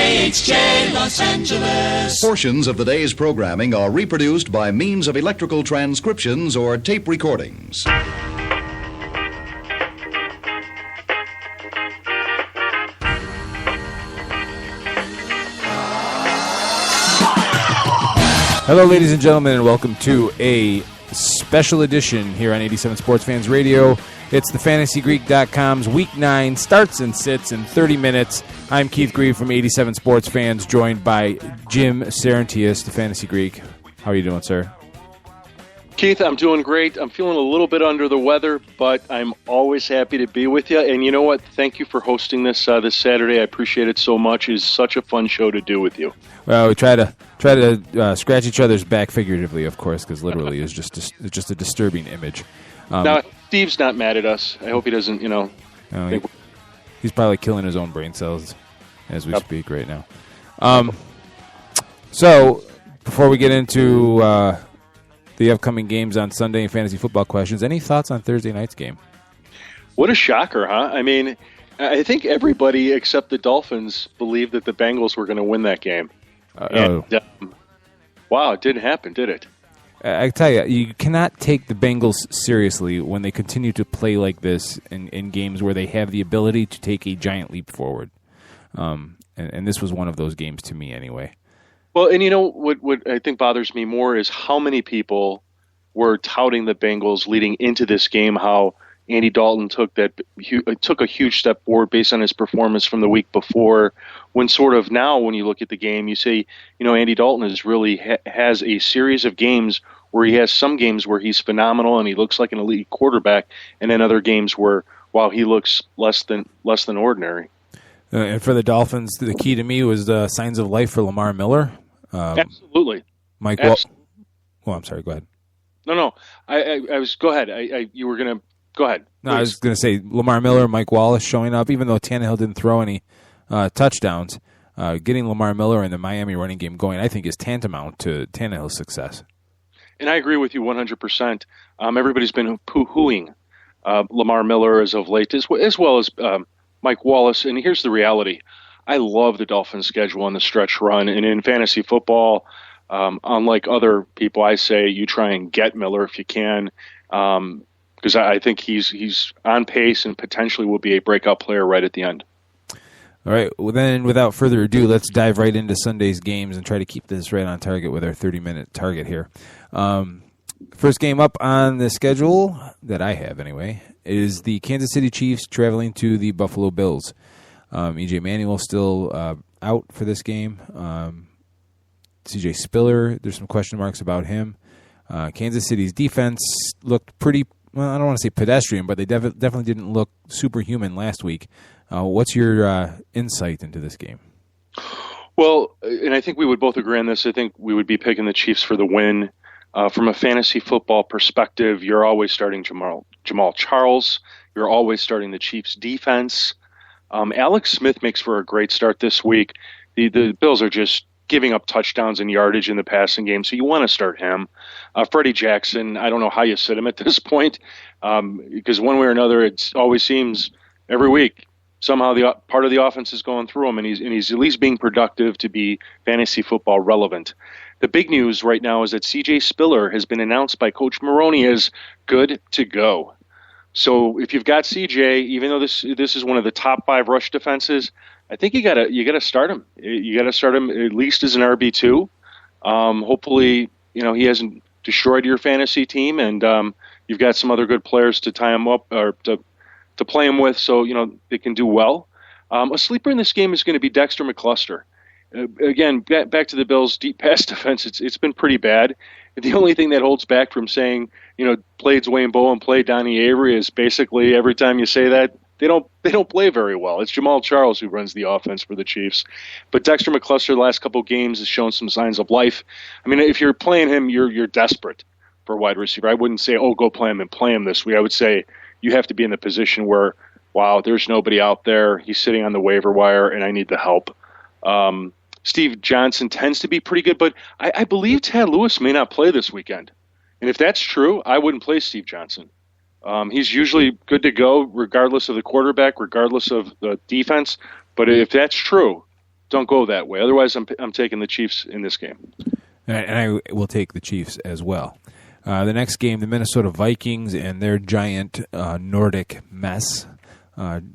KHJ Los Angeles. Portions of the day's programming are reproduced by means of electrical transcriptions or tape recordings. Hello, ladies and gentlemen, and welcome to a special edition here on 87 Sports Fans Radio. It's the FantasyGreek.com's Week 9 starts and sits in 30 minutes. I'm Keith Grieve from 87 Sports Fans, joined by Jim Saranteas, the Fantasy Greek. How are you doing, sir? Keith, I'm doing great. I'm feeling a little bit under the weather, but I'm always happy to be with you. And you know what? Thank you for hosting this this Saturday. I appreciate it so much. It's such a fun show to do with you. Well, we try to scratch each other's back figuratively, of course, because literally it's just a disturbing image. Now, Steve's not mad at us. I hope he doesn't, think he's probably killing his own brain cells as we speak right now. So, before we get into the upcoming games on Sunday and fantasy football questions, any thoughts on Thursday night's game? What a shocker, huh? I mean, I think everybody except the Dolphins believed that the Bengals were going to win that game. Wow, it didn't happen, did it? I tell you, you cannot take the Bengals seriously when they continue to play like this in games where they have the ability to take a giant leap forward. And this was one of those games to me anyway. Well, and you know what I think bothers me more is how many people were touting the Bengals leading into this game, how Andy Dalton took a huge step forward based on his performance from the week before, when sort of now when you look at the game, you say, Andy Dalton is really has a series of games where he has some games where he's phenomenal and he looks like an elite quarterback, and then other games where, wow, he looks less than ordinary. And for the Dolphins, the key to me was the signs of life for Lamar Miller. Absolutely. Mike Wallace. Well, I'm sorry, go ahead. No. I was, go ahead. You were going to, go ahead. No, I was going to say Lamar Miller, Mike Wallace showing up, even though Tannehill didn't throw any touchdowns. Getting Lamar Miller in the Miami running game going, I think, is tantamount to Tannehill's success. And I agree with you 100%. Everybody's been poo-hooing Lamar Miller as of late, as well as Mike Wallace. And here's the reality. I love the Dolphins' schedule on the stretch run. And in fantasy football, unlike other people, I say you try and get Miller if you can, because I think he's on pace and potentially will be a breakout player right at the end. All right, well then, without further ado, let's dive right into Sunday's games and try to keep this right on target with our 30-minute target here. First game up on the schedule, that I have anyway, is the Kansas City Chiefs traveling to the Buffalo Bills. E.J. Manuel still out for this game. C.J. Spiller, there's some question marks about him. Kansas City's defense looked pretty, well, I don't want to say pedestrian, but they definitely didn't look superhuman last week. What's your insight into this game? Well, and I think we would both agree on this. I think we would be picking the Chiefs for the win. From a fantasy football perspective, you're always starting Jamal Charles. You're always starting the Chiefs defense. Alex Smith makes for a great start this week. The Bills are just giving up touchdowns and yardage in the passing game, so you want to start him. Freddie Jackson, I don't know how you sit him at this point, because one way or another, it always seems every week somehow the part of the offense is going through him, and he's at least being productive to be fantasy football relevant. The big news right now is that C.J. Spiller has been announced by Coach Maroney as good to go. So if you've got CJ, even though this is one of the top 5 rush defenses, I think you gotta start him. You gotta start him at least as an RB2. Hopefully, he hasn't destroyed your fantasy team, and you've got some other good players to tie him up or to play him with, so they can do well. A sleeper in this game is going to be Dexter McCluster. Again, back to the Bills' deep pass defense. It's been pretty bad. The only thing that holds back from saying, play Dwayne Bowe, play Donnie Avery is basically every time you say that, they don't play very well. It's Jamal Charles who runs the offense for the Chiefs. But Dexter McCluster, the last couple of games, has shown some signs of life. I mean, if you're playing him, you're desperate for a wide receiver. I wouldn't say, go play him and play him this week. I would say you have to be in the position where, wow, there's nobody out there. He's sitting on the waiver wire, and I need the help. Steve Johnson tends to be pretty good, but I believe Tad Lewis may not play this weekend. And if that's true, I wouldn't play Steve Johnson. He's usually good to go regardless of the quarterback, regardless of the defense. But if that's true, don't go that way. Otherwise, I'm taking the Chiefs in this game. And I will take the Chiefs as well. The next game, the Minnesota Vikings and their giant Nordic mess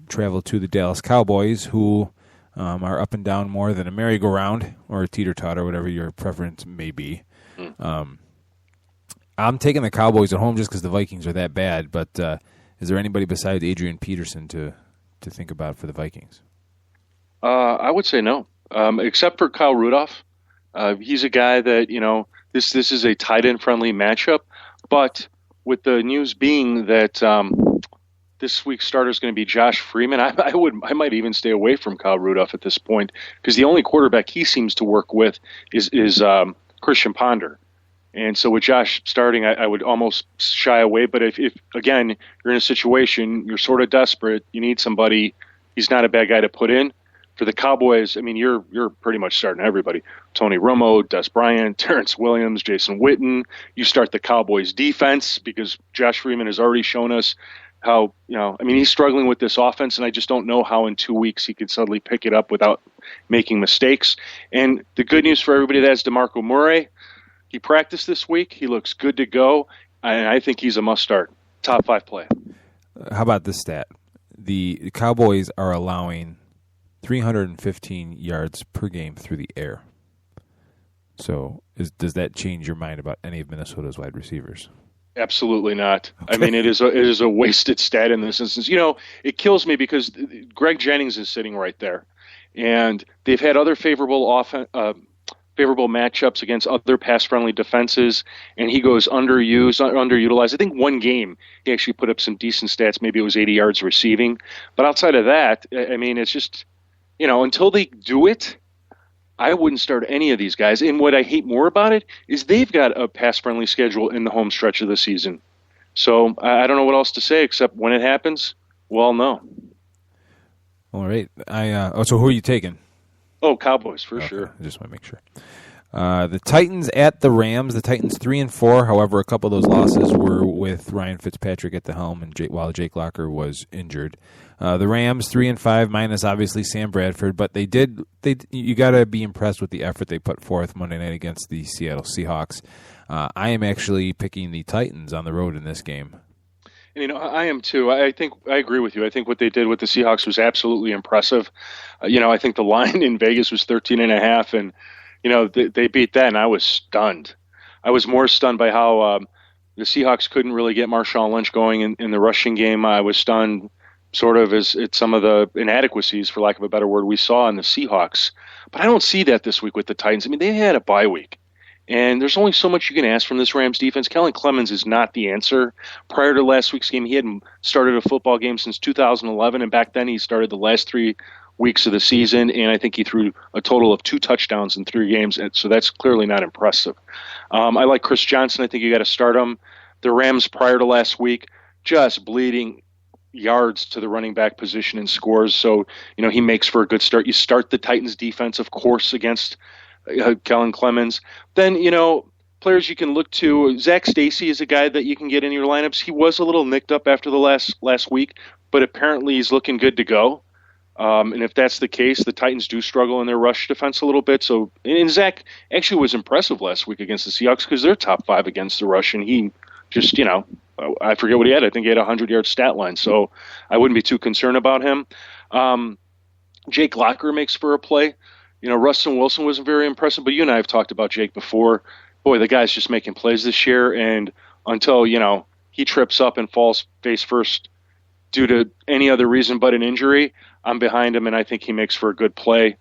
travel to the Dallas Cowboys, who are up and down more than a merry-go-round or a teeter-totter, whatever your preference may be. I'm taking the Cowboys at home just because the Vikings are that bad, but is there anybody besides Adrian Peterson to think about for the Vikings? I would say no, except for Kyle Rudolph. He's a guy that, this is a tight end friendly matchup, but with the news being that this week's starter is going to be Josh Freeman, I might even stay away from Kyle Rudolph at this point, because the only quarterback he seems to work with is Christian Ponder. And so with Josh starting, I would almost shy away. But if again, you're in a situation, you're sort of desperate, you need somebody, he's not a bad guy to put in. For the Cowboys, I mean, you're pretty much starting everybody. Tony Romo, Des Bryant, Terrence Williams, Jason Witten. You start the Cowboys defense because Josh Freeman has already shown us how, he's struggling with this offense, and I just don't know how in 2 weeks he could suddenly pick it up without making mistakes. And the good news for everybody, that's DeMarco Murray. He practiced this week. He looks good to go, and I think he's a must-start. Top 5 play. How about this stat? The Cowboys are allowing 315 yards per game through the air. So does that change your mind about any of Minnesota's wide receivers? Absolutely not. Okay. I mean, it is a wasted stat in this instance. It kills me because Greg Jennings is sitting right there, and they've had other favorable matchups against other pass-friendly defenses, and he goes underutilized. I think one game he actually put up some decent stats. Maybe it was 80 yards receiving. But outside of that, I mean, it's just, until they do it, I wouldn't start any of these guys. And what I hate more about it is they've got a pass-friendly schedule in the home stretch of the season. So I don't know what else to say except when it happens, we'll all know. All right. So who are you taking? Oh, Cowboys for sure. I just want to make sure. The Titans at the Rams. The Titans 3-4. However, a couple of those losses were with Ryan Fitzpatrick at the helm, and while Jake Locker was injured. The Rams 3-5 minus obviously Sam Bradford, but you got to be impressed with the effort they put forth Monday night against the Seattle Seahawks. I am actually picking the Titans on the road in this game. And, I am too. I think I agree with you. I think what they did with the Seahawks was absolutely impressive. I think the line in Vegas was 13.5, and they beat that, and I was stunned. I was more stunned by how the Seahawks couldn't really get Marshawn Lynch going in the rushing game. I was stunned sort of at some of the inadequacies, for lack of a better word, we saw in the Seahawks. But I don't see that this week with the Titans. I mean, they had a bye week. And there's only so much you can ask from this Rams defense. Kellen Clemens is not the answer. Prior to last week's game, he hadn't started a football game since 2011, and back then he started the last 3 weeks of the season, and I think he threw a total of 2 touchdowns in 3 games, and so that's clearly not impressive. I like Chris Johnson. I think you got to start him. The Rams prior to last week, just bleeding yards to the running back position and scores, so he makes for a good start. You start the Titans defense, of course, against Kellen Clemens. Then, players you can look to. Zach Stacy is a guy that you can get in your lineups. He was a little nicked up after the last week, but apparently he's looking good to go. And if that's the case, the Titans do struggle in their rush defense a little bit. So, and Zach actually was impressive last week against the Seahawks because they're top 5 against the rush, and he just, I forget what he had. I think he had a 100-yard stat line, so I wouldn't be too concerned about him. Jake Locker makes for a play. Russell Wilson wasn't very impressive, but you and I have talked about Jake before. Boy, the guy's just making plays this year, and until, he trips up and falls face first due to any other reason but an injury, I'm behind him, and I think he makes for a good play.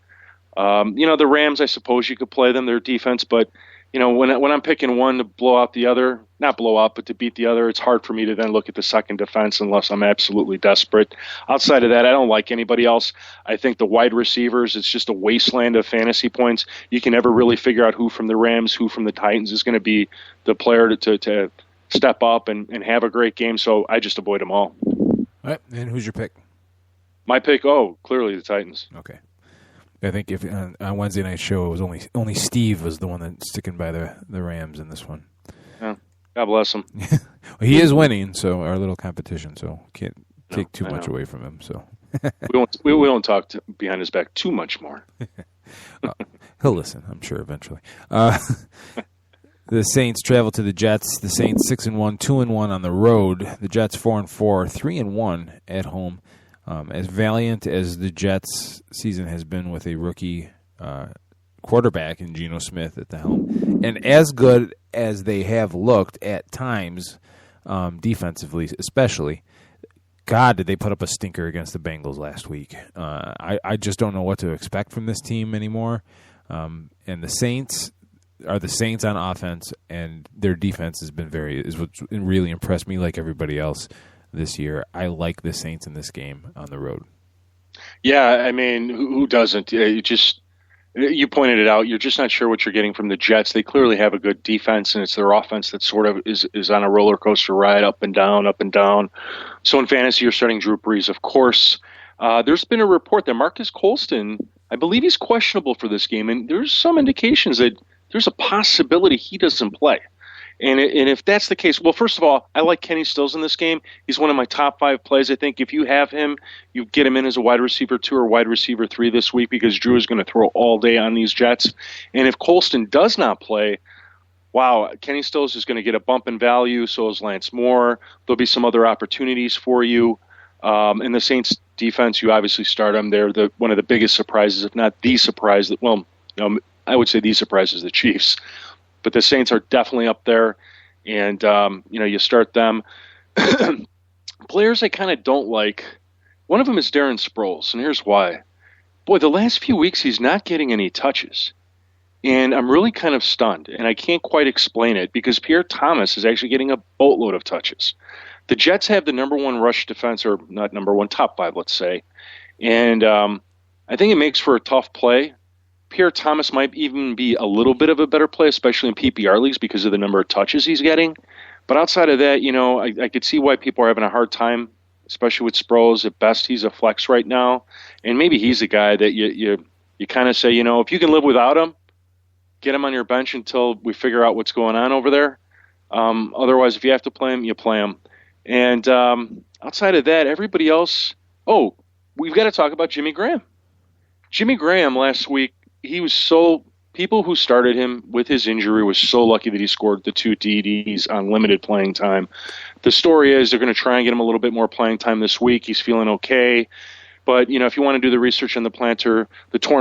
The Rams, I suppose you could play them, their defense, but, when I'm picking one to blow out the other, not blow out, but to beat the other, it's hard for me to then look at the second defense unless I'm absolutely desperate. Outside of that, I don't like anybody else. I think the wide receivers, it's just a wasteland of fantasy points. You can never really figure out who from the Rams, who from the Titans is going to be the player to step up and have a great game, so I just avoid them all. All right, and who's your pick? My pick, clearly the Titans. Okay. I think if on Wednesday night's show, it was only Steve was the one that's sticking by the Rams in this one. Yeah, God bless him. Well, he is winning, so our little competition, so can't take too much away from him. So we won't talk behind his back too much more. He'll listen, I'm sure, eventually. The Saints travel to the Jets. The Saints 6-1, 2-1 on the road. The Jets 4-4, 3-1 at home. As valiant as the Jets' season has been with a rookie quarterback in Geno Smith at the helm, and as good as they have looked at times, defensively especially, God, did they put up a stinker against the Bengals last week. I just don't know what to expect from this team anymore. And the Saints are the Saints on offense, and their defense has been is what really impressed me like everybody else this year. I like the Saints in this game on the road. Yeah, I mean, who doesn't? You pointed it out. You're just not sure what you're getting from the Jets. They clearly have a good defense, and it's their offense that sort of is on a roller coaster ride, up and down, up and down. So in fantasy, you're starting Drew Brees, of course. There's been a report that Marcus Colston, I believe he's questionable for this game, and there's some indications that there's a possibility he doesn't play. And if that's the case, well, first of all, I like Kenny Stills in this game. He's one of my top 5 plays. I think if you have him, you get him in as a wide receiver 2 or wide receiver 3 this week because Drew is going to throw all day on these Jets. And if Colston does not play, wow, Kenny Stills is going to get a bump in value, so is Lance Moore. There'll be some other opportunities for you. In the Saints defense, you obviously start them. They're one of the biggest surprises, if not the surprise. I would say the surprise is the Chiefs. But the Saints are definitely up there, and you start them. Players I kind of don't like. One of them is Darren Sproles, and here's why. Boy, the last few weeks he's not getting any touches, and I'm really kind of stunned, and I can't quite explain it because Pierre Thomas is actually getting a boatload of touches. The Jets have the number 1 rush defense, or not number 1, top 5, let's say, and I think it makes for a tough play. Pierre Thomas might even be a little bit of a better play, especially in PPR leagues because of the number of touches he's getting. But outside of that, I could see why people are having a hard time, especially with Sproles. At best, he's a flex right now. And maybe he's a guy that you kind of say, if you can live without him, get him on your bench until we figure out what's going on over there. Otherwise, if you have to play him, you play him. And outside of that, everybody else, we've got to talk about Jimmy Graham. Jimmy Graham last week, people who started him with his injury was so lucky that he scored the 2 DDs on limited playing time. The story is they're going to try and get him a little bit more playing time this week. He's feeling okay. But, if you want to do the research on the torn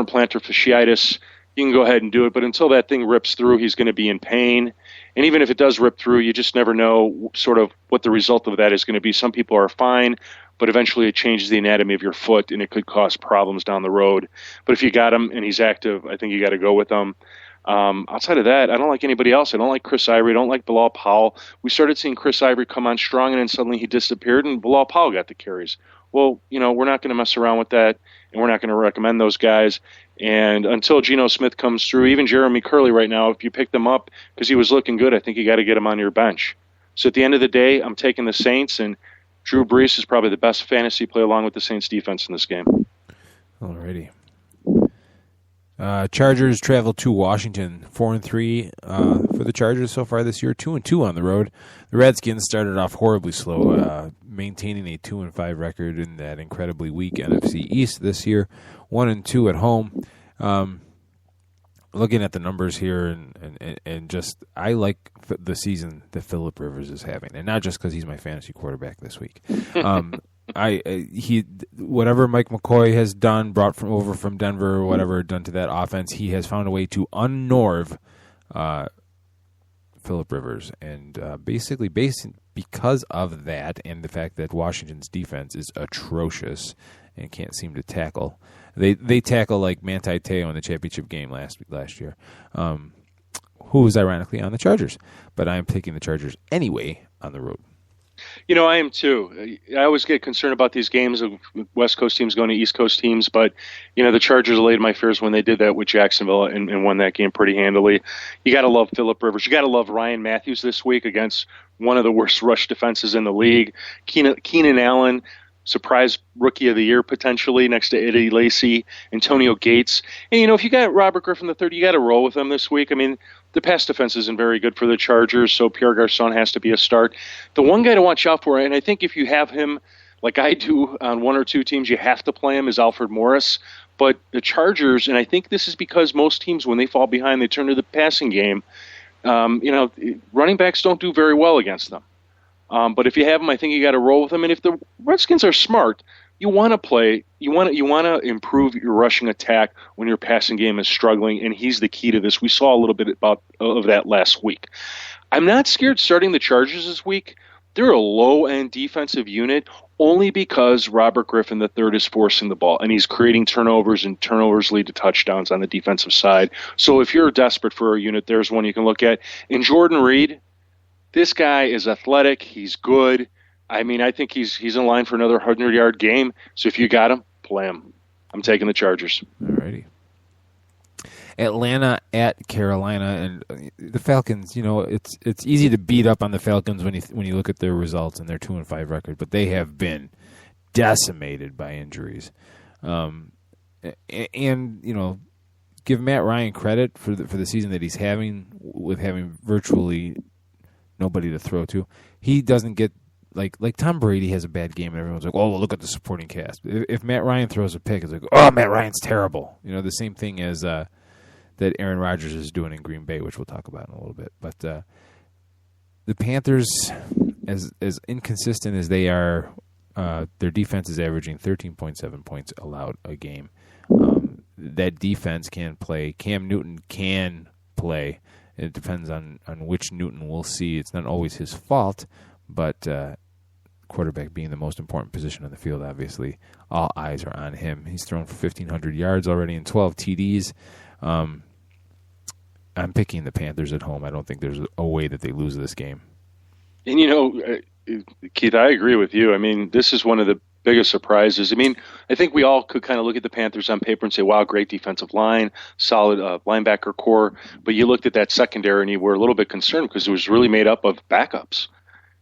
plantar fasciitis, you can go ahead and do it. But until that thing rips through, he's going to be in pain. And even if it does rip through, you just never know sort of what the result of that is going to be. Some people are fine, but eventually it changes the anatomy of your foot, and it could cause problems down the road. But if you got him and he's active, I think you got to go with him. Outside of that, I don't like anybody else. I don't like Chris Ivory. I don't like Bilal Powell. We started seeing Chris Ivory come on strong, and then suddenly he disappeared, and Bilal Powell got the carries. Well, we're not going to mess around with that, and we're not going to recommend those guys. And until Geno Smith comes through, even Jeremy Curley right now, if you pick them up because he was looking good, I think you got to get him on your bench. So at the end of the day, I'm taking the Saints, and Drew Brees is probably the best fantasy play along with the Saints defense in this game. Alrighty. Chargers travel to Washington, 4-3 for the Chargers so far this year, 2-2 on the road. The Redskins started off horribly slow, maintaining a 2-5 record in that incredibly weak NFC East this year, 1-2 at home. Looking at the numbers here, and just I like the season that Phillip Rivers is having, and not just because he's my fantasy quarterback this week. Whatever Mike McCoy has done, brought over from Denver or whatever, done to that offense, he has found a way to unnerve Phillip Rivers, and basically because of that and the fact that Washington's defense is atrocious and can't seem to tackle. They tackle like Manti Te'o in the championship game last year, who was ironically on the Chargers. But I am taking the Chargers anyway on the road. I am too. I always get concerned about these games of West Coast teams going to East Coast teams, but the Chargers allayed my fears when they did that with Jacksonville and won that game pretty handily. You got to love Phillip Rivers. You got to love Ryan Matthews this week against one of the worst rush defenses in the league. Keenan Allen, surprise rookie of the year potentially next to Eddie Lacy, Antonio Gates. And, if you got Robert Griffin III, you got to roll with him this week. I mean, the pass defense isn't very good for the Chargers, so Pierre Garçon has to be a start. The one guy to watch out for, and I think if you have him like I do on one or two teams, you have to play him, is Alfred Morris. But the Chargers, and I think this is because most teams, when they fall behind, they turn to the passing game. Running backs don't do very well against them. But if you have them, I think you got to roll with them. And if the Redskins are smart, you want to play. You want to improve your rushing attack when your passing game is struggling, and he's the key to this. We saw a little bit of that last week. I'm not scared starting the Chargers this week. They're a low-end defensive unit only because Robert Griffin III is forcing the ball, and he's creating turnovers, and turnovers lead to touchdowns on the defensive side. So if you're desperate for a unit, there's one you can look at. And Jordan Reed, this guy is athletic. He's good. I mean, I think he's in line for another 100-yard game. So if you got him, play him. I'm taking the Chargers. All righty. Atlanta at Carolina, and the Falcons. It's easy to beat up on the Falcons when you look at their results and their 2-5 record, but they have been decimated by injuries. And give Matt Ryan credit for the season that he's having, with having virtually nobody to throw to. He doesn't get like Tom Brady has a bad game and everyone's like, oh, well, look at the supporting cast. If Matt Ryan throws a pick, it's like, oh, Matt Ryan's terrible. The same thing as that Aaron Rodgers is doing in Green Bay, which we'll talk about in a little bit. But the Panthers, as inconsistent as they are, their defense is averaging 13.7 points allowed a game. That defense can play. Cam Newton can play. It depends on which Newton we'll see. It's not always his fault, but quarterback being the most important position on the field, obviously, all eyes are on him. He's thrown for 1,500 yards already and 12 TDs. I'm picking the Panthers at home. I don't think there's a way that they lose this game. And, Keith, I agree with you. I mean, this is one of the biggest surprises. I mean, I think we all could kind of look at the Panthers on paper and say, wow, great defensive line, solid linebacker core. But you looked at that secondary and you were a little bit concerned because it was really made up of backups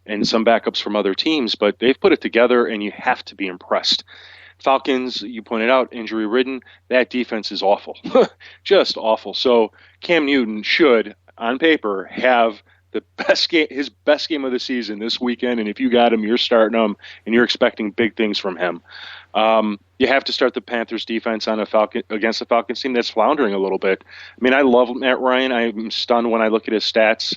and some backups from other teams. But they've put it together, and you have to be impressed. Falcons, you pointed out, injury-ridden. That defense is awful, just awful. So Cam Newton should, on paper, have his best game of the season this weekend. And if you got him, you're starting him, and you're expecting big things from him. You have to start the Panthers defense against the Falcons team that's floundering a little bit. I mean, I love Matt Ryan. I'm stunned when I look at his stats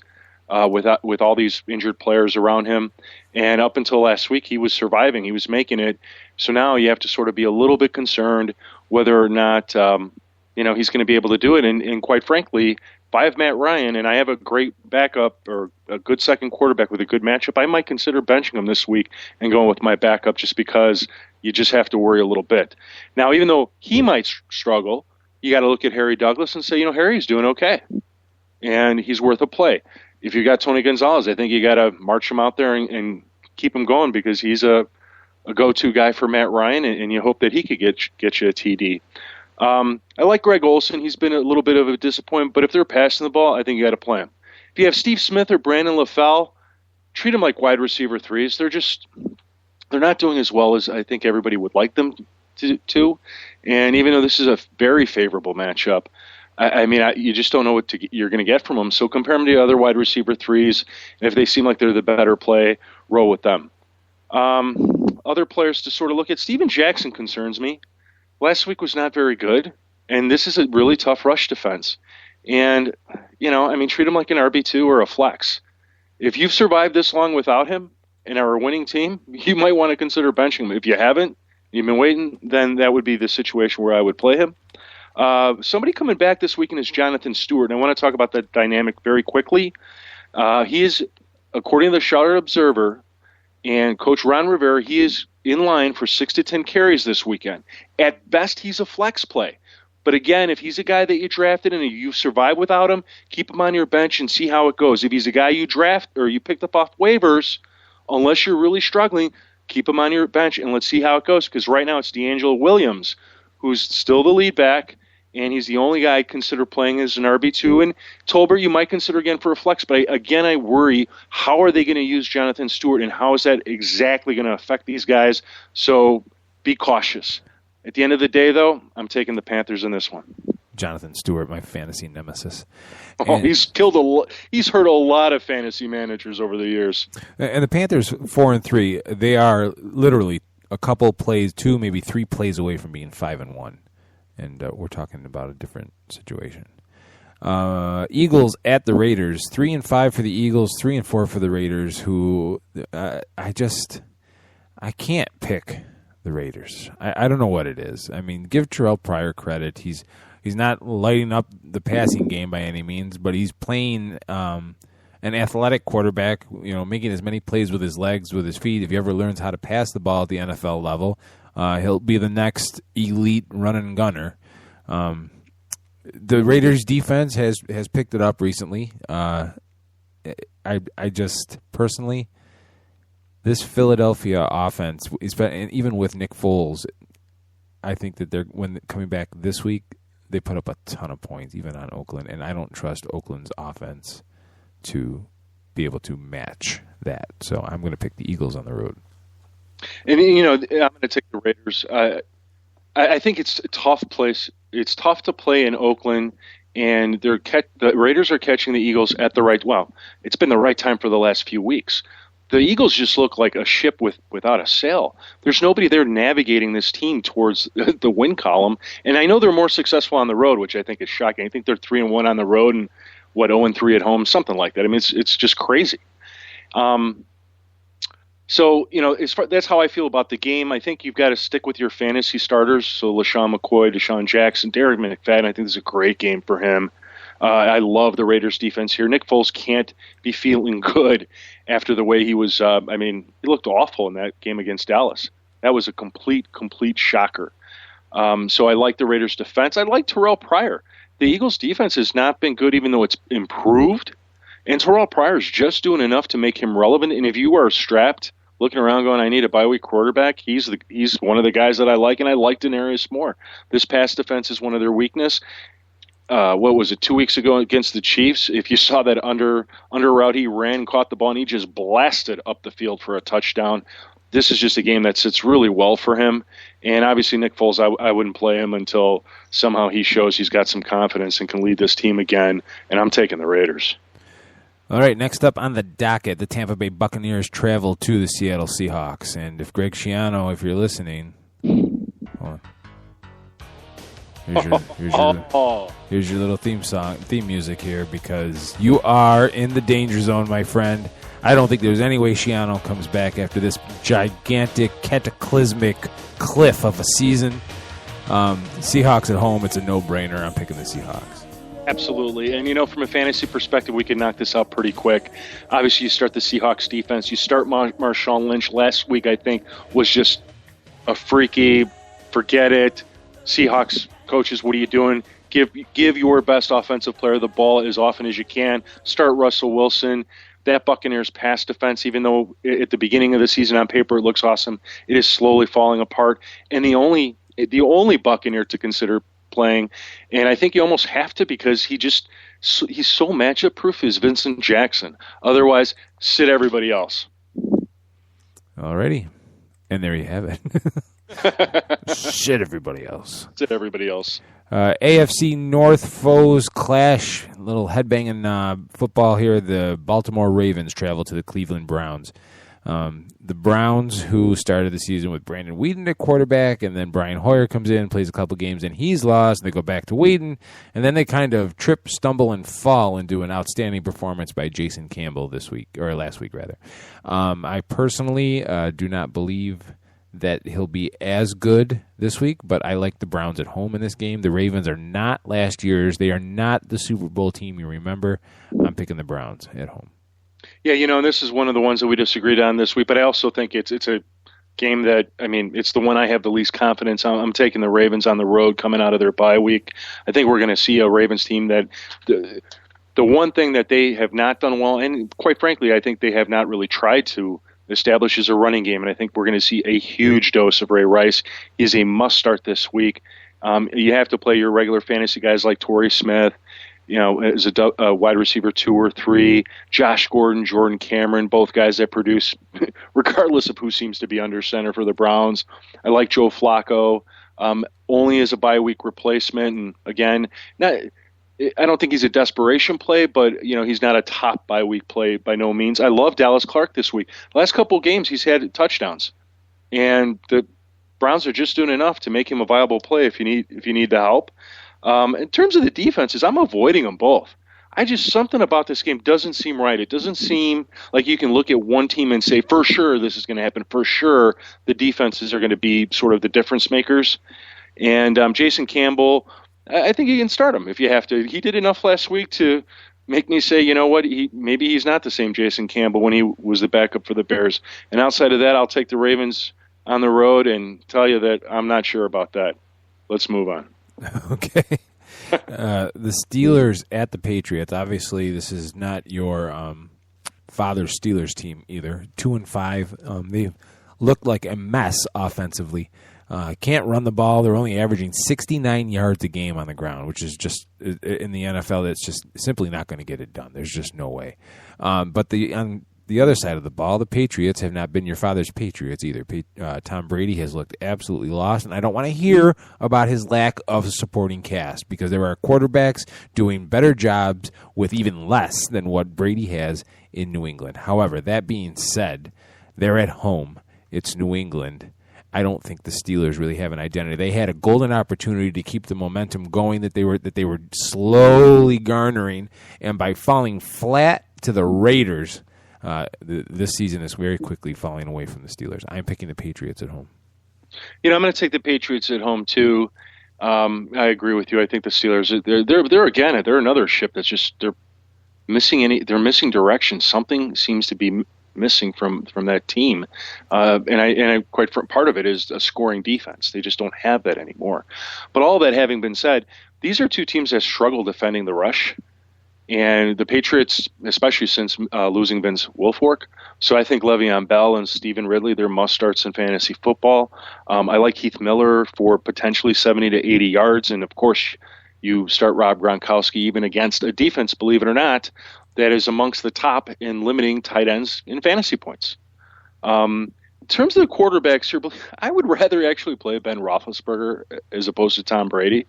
with all these injured players around him. And up until last week, he was surviving. He was making it. So now you have to sort of be a little bit concerned whether or not he's going to be able to do it. And quite frankly, if I have Matt Ryan and I have a great backup or a good second quarterback with a good matchup, I might consider benching him this week and going with my backup just because you just have to worry a little bit. Now, even though he might struggle, you got to look at Harry Douglas and say, Harry's doing okay, and he's worth a play. If you got Tony Gonzalez, I think you got to march him out there and keep him going because he's a go-to guy for Matt Ryan, and you hope that he could get you a TD. I like Greg Olsen. He's been a little bit of a disappointment, but if they're passing the ball, I think you got to play him. If you have Steve Smith or Brandon LaFell, treat them like wide receiver threes. They're not doing as well as I think everybody would like them to. And even though this is a very favorable matchup, you just don't know what you're going to get from them. So compare them to the other wide receiver threes. And if they seem like they're the better play, roll with them. Other players to sort of look at, Steven Jackson concerns me. Last week was not very good, and this is a really tough rush defense. And, treat him like an RB2 or a flex. If you've survived this long without him and are a winning team, you might want to consider benching him. If you haven't, you've been waiting, then that would be the situation where I would play him. Somebody coming back this weekend is Jonathan Stewart, and I want to talk about that dynamic very quickly. He is, according to the Charlotte Observer and Coach Ron Rivera, he is in line for 6 to 10 carries this weekend. At best, he's a flex play. But again, if he's a guy that you drafted and you survive without him, keep him on your bench and see how it goes. If he's a guy you draft or you picked up off waivers, unless you're really struggling, keep him on your bench and let's see how it goes. Because right now it's D'Angelo Williams, who's still the lead back, and he's the only guy I'd consider playing as an RB2. And Tolbert, you might consider again for a flex. But I worry, how are they going to use Jonathan Stewart, and how is that exactly going to affect these guys? So be cautious. At the end of the day, though, I'm taking the Panthers in this one. Jonathan Stewart, my fantasy nemesis. He's hurt a lot of fantasy managers over the years. And the Panthers, 4-3, they are literally a couple plays, 2, maybe 3 plays away from being 5-1. and we're talking about a different situation. Eagles at the Raiders, 3-5 for the Eagles, 3-4 for the Raiders. Who I can't pick the Raiders. I don't know what it is. I mean, give Terrell Pryor credit. He's not lighting up the passing game by any means, but he's playing an athletic quarterback. Making as many plays with his legs, with his feet. If he ever learns how to pass the ball at the NFL level, he'll be the next elite running gunner. The Raiders' defense has picked it up recently. I just personally, this Philadelphia offense, even with Nick Foles, I think that when coming back this week, they put up a ton of points, even on Oakland, and I don't trust Oakland's offense to be able to match that. So I'm going to pick the Eagles on the road. And I'm going to take the Raiders. I think it's a tough place. It's tough to play in Oakland, and the Raiders are catching the Eagles at the right. Well, it's been the right time for the last few weeks. The Eagles just look like a ship without a sail. There's nobody there navigating this team towards the win column, and I know they're more successful on the road, which I think is shocking. I think they're 3-1 on the road and 0-3 at home, something like that. I mean, it's just crazy. So, that's how I feel about the game. I think you've got to stick with your fantasy starters. So, LaShawn McCoy, Deshaun Jackson, Derek McFadden, I think this is a great game for him. I love the Raiders' defense here. Nick Foles can't be feeling good after the way he was. He looked awful in that game against Dallas. That was a complete shocker. So I like the Raiders' defense. I like Terrell Pryor. The Eagles' defense has not been good, even though it's improved. And Terrell Pryor is just doing enough to make him relevant. And if you are strapped, looking around going, I need a bye-week quarterback, he's one of the guys that I like, and I like Denarius Moore. This pass defense is one of their weakness. What was it, 2 weeks ago against the Chiefs? If you saw that under route, he ran, caught the ball, and he just blasted up the field for a touchdown. This is just a game that sits really well for him. And obviously Nick Foles, I wouldn't play him until somehow he shows he's got some confidence and can lead this team again, and I'm taking the Raiders. All right, next up on the docket, the Tampa Bay Buccaneers travel to the Seattle Seahawks. And if Greg Schiano, if you're listening, hold on. Here's your little theme music here, because you are in the danger zone, my friend. I don't think there's any way Schiano comes back after this gigantic, cataclysmic cliff of a season. Seahawks at home, it's a no-brainer. I'm picking the Seahawks. Absolutely. And, from a fantasy perspective, we can knock this out pretty quick. Obviously, you start the Seahawks defense. You start Marshawn Lynch. Last week, I think, was just a freaky, forget it. Seahawks coaches, what are you doing? Give your best offensive player the ball as often as you can. Start Russell Wilson. That Buccaneers pass defense, even though at the beginning of the season on paper it looks awesome, it is slowly falling apart. And the only Buccaneer to consider playing, and I think you almost have to, because he's so matchup proof, is Vincent Jackson. Otherwise, sit everybody else. Alrighty, and there you have it. Shit everybody else. Sit everybody else. AFC North foes clash. A little headbanging football here. The Baltimore Ravens travel to the Cleveland Browns. The Browns, who started the season with Brandon Weeden at quarterback, and then Brian Hoyer comes in, plays a couple games, and he's lost, and they go back to Weeden, and then they kind of trip, stumble, and fall into an outstanding performance by Jason Campbell last week. I personally do not believe that he'll be as good this week, but I like the Browns at home in this game. The Ravens are not last year's. They are not the Super Bowl team you remember. I'm picking the Browns at home. Yeah, and this is one of the ones that we disagreed on this week, but I also think it's a game that, it's the one I have the least confidence on. I'm taking the Ravens on the road coming out of their bye week. I think we're going to see a Ravens team that the one thing that they have not done well, and quite frankly, I think they have not really tried to establish, is a running game, and I think we're going to see a huge dose of Ray Rice. He's a must-start this week. You have to play your regular fantasy guys like Torrey Smith, as a wide receiver 2 or 3, Josh Gordon, Jordan Cameron, both guys that produce regardless of who seems to be under center for the Browns. I like Joe Flacco, only as a bye week replacement. And again, I don't think he's a desperation play, but he's not a top bye week play by no means. I love Dallas Clark this week. The last couple of games he's had touchdowns, and the Browns are just doing enough to make him a viable play if you need the help. In terms of the defenses, I'm avoiding them both. Something about this game doesn't seem right. It doesn't seem like you can look at one team and say, for sure, this is going to happen. For sure, the defenses are going to be sort of the difference makers. And Jason Campbell, I think you can start him if you have to. He did enough last week to make me say, you know what, maybe he's not the same Jason Campbell when he was the backup for the Bears. And outside of that, I'll take the Ravens on the road and tell you that I'm not sure about that. Let's move on. Okay. The Steelers at the Patriots. Obviously, this is not your father's Steelers team either. 2-5. They looked like a mess offensively. Can't run the ball. They're only averaging 69 yards a game on the ground, which is just in the NFL. That's just simply not going to get it done. There's just no way. But on the other side of the ball, the Patriots have not been your father's Patriots either. Tom Brady has looked absolutely lost, and I don't want to hear about his lack of a supporting cast because there are quarterbacks doing better jobs with even less than what Brady has in New England. However, that being said, they're at home. It's New England. I don't think the Steelers really have an identity. They had a golden opportunity to keep the momentum going that they were slowly garnering, and by falling flat to the Raiders, this season is very quickly falling away from the Steelers. I'm picking the Patriots at home. I'm going to take the Patriots at home too. I agree with you. I think the Steelers they're another ship that's just they're missing direction. Something seems to be missing from that team, and I quite part of it is a scoring defense. They just don't have that anymore. But all that having been said, these are two teams that struggle defending the rush. And the Patriots, especially since losing Vince Wilfork. So I think Le'Veon Bell and Stephen Ridley, they're must-starts in fantasy football. I like Heath Miller for potentially 70 to 80 yards. And, of course, you start Rob Gronkowski even against a defense, believe it or not, that is amongst the top in limiting tight ends in fantasy points. In terms of the quarterbacks here, I would rather actually play Ben Roethlisberger as opposed to Tom Brady.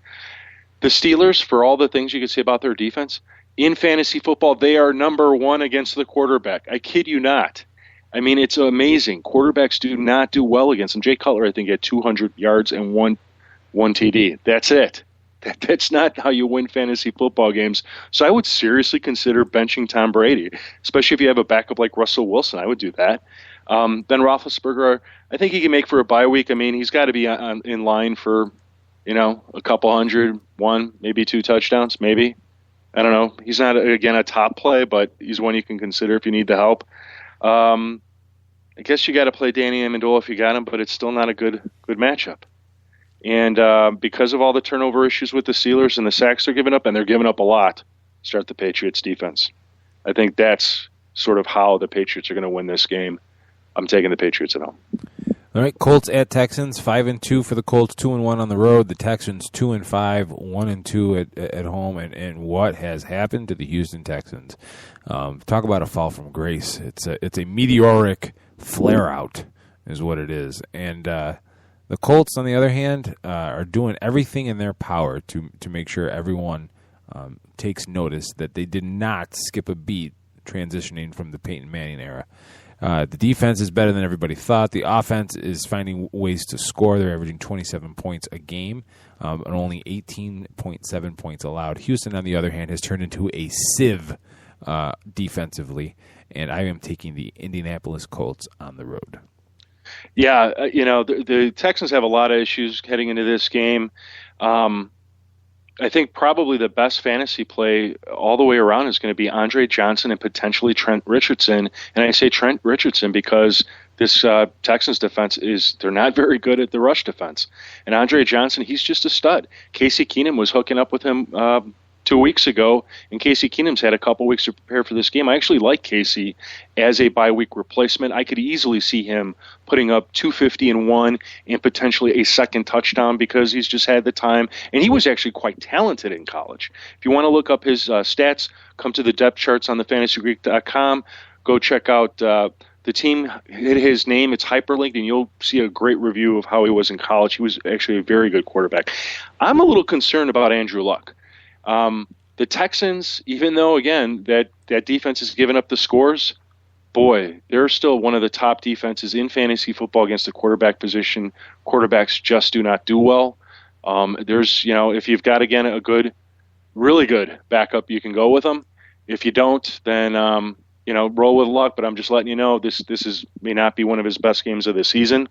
The Steelers, for all the things you could say about their defense, in fantasy football, they are number one against the quarterback. I kid you not. I mean, it's amazing. Quarterbacks do not do well against them. Jay Cutler, I think, had 200 yards and one TD. That's it. That's not how you win fantasy football games. So I would seriously consider benching Tom Brady, especially if you have a backup like Russell Wilson. I would do that. Ben Roethlisberger, I think he can make for a bye week. I mean, he's got to be in line for, a couple hundred, one, maybe two touchdowns, maybe. I don't know. He's not, again, a top play, but he's one you can consider if you need the help. I guess you got to play Danny Amendola if you got him, but it's still not a good matchup. And because of all the turnover issues with the Steelers and the sacks they're giving up, and they're giving up a lot, start the Patriots defense. I think that's sort of how the Patriots are going to win this game. I'm taking the Patriots at home. All right, Colts at Texans, 5-2 for the Colts, 2-1 on the road. The Texans 2-5, 1-2 at home. And what has happened to the Houston Texans? Talk about a fall from grace. It's a meteoric flare out, is what it is. And the Colts, on the other hand, are doing everything in their power to make sure everyone takes notice that they did not skip a beat transitioning from the Peyton Manning era. The defense is better than everybody thought. The offense is finding ways to score. They're averaging 27 points a game and only 18.7 points allowed. Houston, on the other hand, has turned into a sieve defensively, and I am taking the Indianapolis Colts on the road. Yeah, the Texans have a lot of issues heading into this game. I think probably the best fantasy play all the way around is going to be Andre Johnson and potentially Trent Richardson. And I say Trent Richardson because this Texans defense they're not very good at the rush defense. And Andre Johnson, he's just a stud. Casey Keenum was hooking up with him 2 weeks ago, and Casey Keenum's had a couple weeks to prepare for this game. I actually like Casey as a bye-week replacement. I could easily see him putting up 250 and one and potentially a second touchdown because he's just had the time. And he was actually quite talented in college. If you want to look up his stats, come to the depth charts on thefantasygreek.com. Go check out the team. Hit his name. It's hyperlinked, and you'll see a great review of how he was in college. He was actually a very good quarterback. I'm a little concerned about Andrew Luck. The Texans, even though, again, that defense has given up the scores, boy, they're still one of the top defenses in fantasy football against the quarterback position. Quarterbacks just do not do well. There's, if you've got, again, a good, really good backup, you can go with them. If you don't, then, roll with luck. But I'm just letting you know this may not be one of his best games of the season.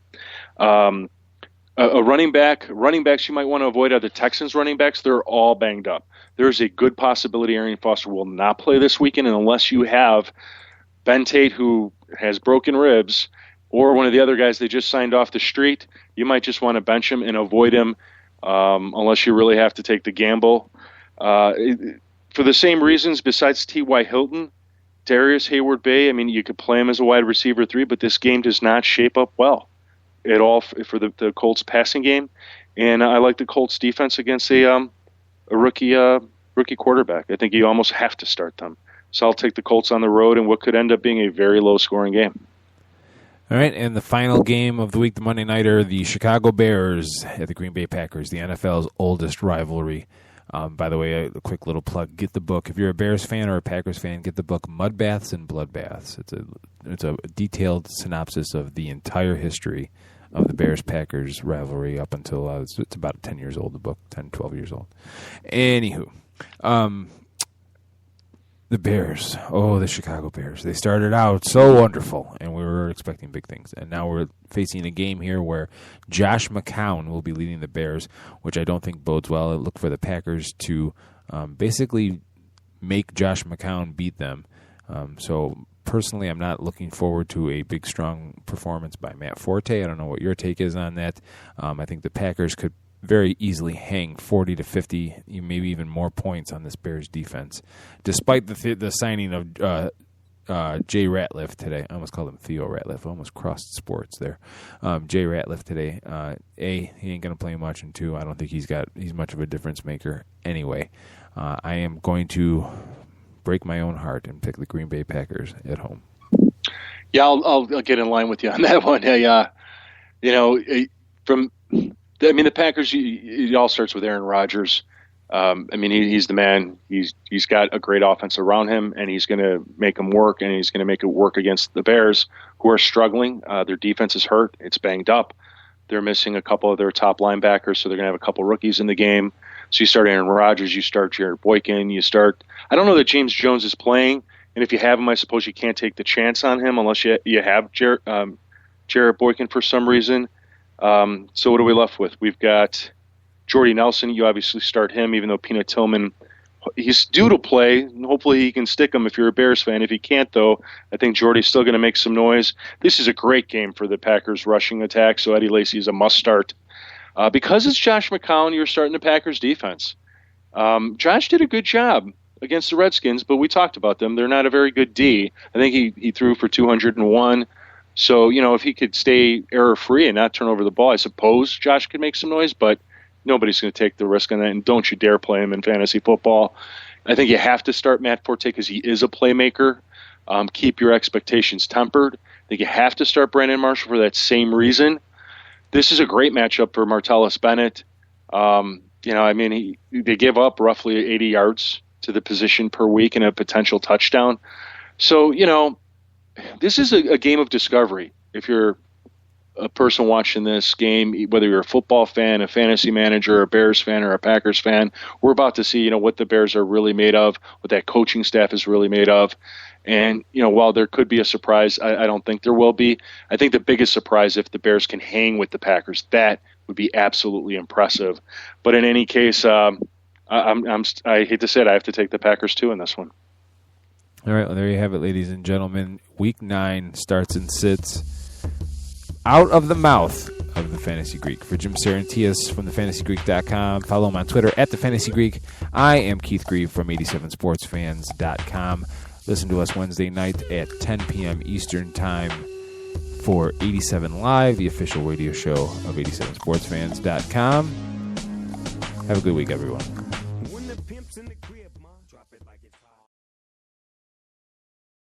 A running backs you might want to avoid are the Texans running backs. They're all banged up. There's a good possibility Arian Foster will not play this weekend, and unless you have Ben Tate, who has broken ribs, or one of the other guys they just signed off the street, you might just want to bench him and avoid him unless you really have to take the gamble. For the same reasons, besides T.Y. Hilton, Darius Hayward-Bay, you could play him as a wide receiver 3, but this game does not shape up well at all for the Colts passing game. And I like the Colts defense against a rookie quarterback. I think you almost have to start them. So I'll take the Colts on the road in what could end up being a very low-scoring game. All right, and the final game of the week, the Monday Nighter, the Chicago Bears at the Green Bay Packers, the NFL's oldest rivalry. By the way, a quick little plug, get the book. If you're a Bears fan or a Packers fan, get the book Mud Baths and Bloodbaths. It's a detailed synopsis of the entire history of the Bears-Packers rivalry up until it's about 10 years old, the book, 10, 12 years old. Anywho, the Bears, the Chicago Bears. They started out so wonderful, and we were expecting big things. And now we're facing a game here where Josh McCown will be leading the Bears, which I don't think bodes well. I look for the Packers to basically make Josh McCown beat them. So personally, I'm not looking forward to a big, strong performance by Matt Forte. I don't know what your take is on that. I think the Packers could very easily hang 40 to 50, maybe even more points on this Bears defense, despite the signing of Jay Ratliff today. I almost called him Theo Ratliff. I almost crossed sports there. Jay Ratliff today. A, he ain't going to play much, and 2, I don't think he's much of a difference maker anyway. I am going to break my own heart and pick the Green Bay Packers at home. Yeah, I'll get in line with you on that one. The Packers, it all starts with Aaron Rodgers. He's the man. He's got a great offense around him, and he's going to make them work, and he's going to make it work against the Bears, who are struggling. Their defense is hurt. It's banged up. They're missing a couple of their top linebackers, so they're going to have a couple rookies in the game. So you start Aaron Rodgers, you start Jared Boykin, I don't know that James Jones is playing, and if you have him, I suppose you can't take the chance on him unless you have Jared Boykin for some reason. So what are we left with? We've got Jordy Nelson. You obviously start him, even though Peanut Tillman, he's due to play. And hopefully he can stick him if you're a Bears fan. If he can't, though, I think Jordy's still going to make some noise. This is a great game for the Packers rushing attack, so Eddie Lacy is a must-start. Because it's Josh McCown, you're starting the Packers defense. Josh did a good job against the Redskins, but we talked about them. They're not a very good D. I think he threw for 201. So, if he could stay error-free and not turn over the ball, I suppose Josh could make some noise, but nobody's going to take the risk on that, and don't you dare play him in fantasy football. I think you have to start Matt Forte because he is a playmaker. Keep your expectations tempered. I think you have to start Brandon Marshall for that same reason. This is a great matchup for Martellus Bennett. They give up roughly 80 yards to the position per week and a potential touchdown. So, this is a game of discovery. If you're a person watching this game, whether you're a football fan, a fantasy manager, a Bears fan, or a Packers fan, we're about to see, what the Bears are really made of, what that coaching staff is really made of. And, while there could be a surprise, I don't think there will be. I think the biggest surprise, if the Bears can hang with the Packers, that would be absolutely impressive. But in any case, I hate to say it, I have to take the Packers too in this one. All right, well, there you have it, ladies and gentlemen. Week 9 starts and sits out of the mouth of the Fantasy Greek. For Jim Saranteas from thefantasygreek.com, follow him on Twitter at thefantasygreek. I am Keith Grieve from 87sportsfans.com. Listen to us Wednesday night at 10 p.m. Eastern Time for 87 Live, the official radio show of 87sportsfans.com. Have a good week, everyone.